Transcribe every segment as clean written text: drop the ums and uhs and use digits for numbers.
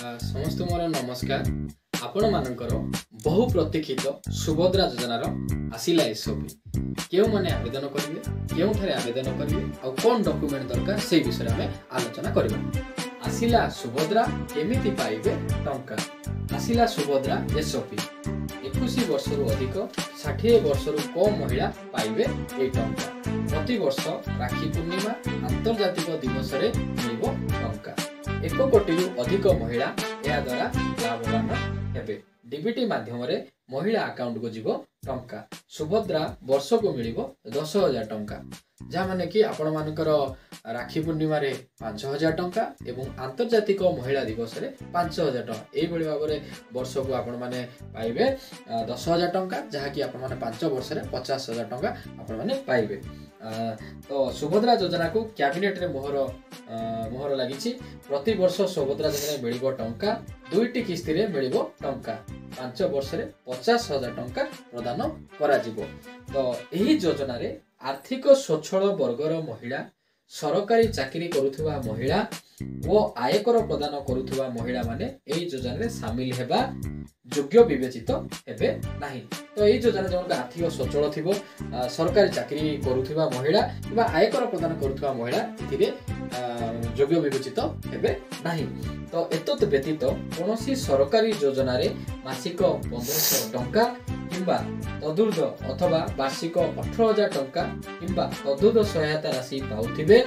समस्त मोर नमस्कार। आपण मानकर बहु प्रतीक्षित सुभद्रा योजनार आसिला एसओपी केउ माने आवेदन करिवे, केउठारे आवेदन करिवे आ कोन डॉक्यूमेंट दरकार से विषय में आलोचना करबा। आसिला सुभद्रा केमिति पाइबे टंका। आसिला सुभद्रा एसओपी 21 वर्ष रु अधिक 60 वर्ष रु कम महिला पाइबे ए टंका। प्रति वर्ष राखी पूर्णिमा अंतर्जातिक दिवस रे मिलिबो टंका। 1 कोटी रु अधिक महिला या द्वारा लाभवान हेबे। डीबीटी माध्यम रे महिला अकाउंट को जीवो टंका। सुभद्रा वर्ष को मिलिबो 10,000 टंका, जहाँ माने कि आपण मानकर राखी पूर्णिमा रे 5,000 टंका एवं अंतर्जातिक महिला दिवस रे 5,000 टंका। एई भली भाव रे वर्ष को आपण माने पाइबे 10,000 टंका, जहाँ कि आपण माने 5 वर्ष रे 50,000 टंका आपण माने पाइबे। तो सुभद्रा योजना को कैबिनेट रे मोहर लगी। प्रति वर्ष सुभद्रा योजना मिलिबो टंका। 2टी किस्ती रे मिलिबो टंका। 5 वर्ष रे 50,000 टंका प्रदान करा जिवो। तो एही योजना रे आर्थिक स्वच्छल वर्गर महिला, सरकारी चाकरी करुथुवा महिला और आयकर प्रदान करुथुवा महिला माने एही योजना रे शामिल हेबा योग्य विवेचित हेबे नाही। तो एही योजना जन आर्थिक स्वच्छल थिबो, सरकारी चाकरी करुथुवा महिला किबा आयकर प्रदान करुथुवा महिला एथिरे योग्य विवेचित हेबे नाही। तो एतत व्यतीत कोनोसी सरकारी योजना रे मासिक 1500 टंका किंबा तदुर्ध अथवा वार्षिक 18,000 टंका किंबा तदुर्ध सहायता राशि पाउथिबे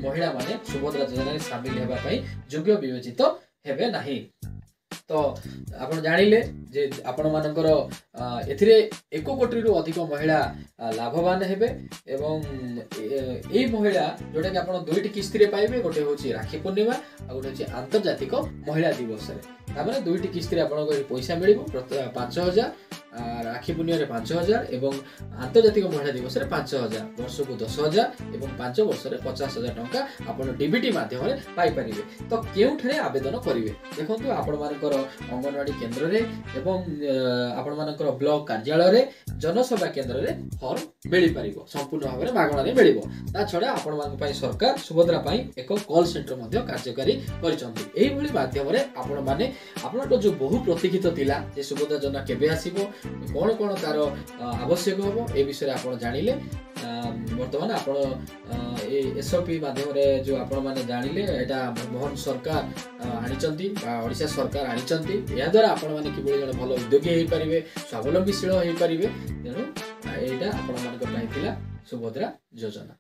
महिला माने सुभद्रा योजना रे शामिल हेबा पई योग्य विवेचित हेबे नाही। तो आपण जानिले जे आपण मानकर एथिरे 1 कोटी रु अधिक महिला लाभवान हेबे एवं एई महिला जोटा कि आपण 2टी किस्ती रे पाइबे। गोटे होची राखी पूर्णिमा आ गोटे होची अंतर्जातिक महिला दिवस रे। तामाने 2टी किस्ती रे आपण को पैसा मिलिबो 5,000, राखी पूर्णिमा रे 5,000 एवं अंतर्जातिक महिला दिवस रे 5,000, वर्ष को 10,000 एवं 5 वर्ष रे 50,000 टंका आपण डीबीटी माध्यम रे पाई परिबे। तो केउठारे आवेदन करिवे देखंतु आपण मानकर अंगनवाड़ी केंद्र रे एवं आपण मानकर ब्लॉक कार्यालय रे जनसेवा केंद्र रे फॉर्म मिली परिबो। संपूर्ण भाव में मागणा रे मिलिबो। ता छडा आपण मान पई सरकार सुभद्रा पई एक कॉल सेंटर मध्ये कार्यकारी करिसंती। एही भली माध्यम रे आपण माने आपन जो बहु प्रतीक्षित थिला जे सुभद्रा योजना केबे आसीबो, कोन कोन तार आवश्यक होबो ए विषय आपण जानिले। वर्तमान आपण एसओपी माध्यम रे जो आपण माने जानिले एटा मोहन सरकार आनिचंती बा ओडिशा सरकार आनिचंती। या द्वारा आपण माने किबोली जने भलो उद्योगी हेई परिबे, स्वावलंबीशील हेई परिबे। तेनु एटा आपण मानक पई थिला सुभद्रा योजना।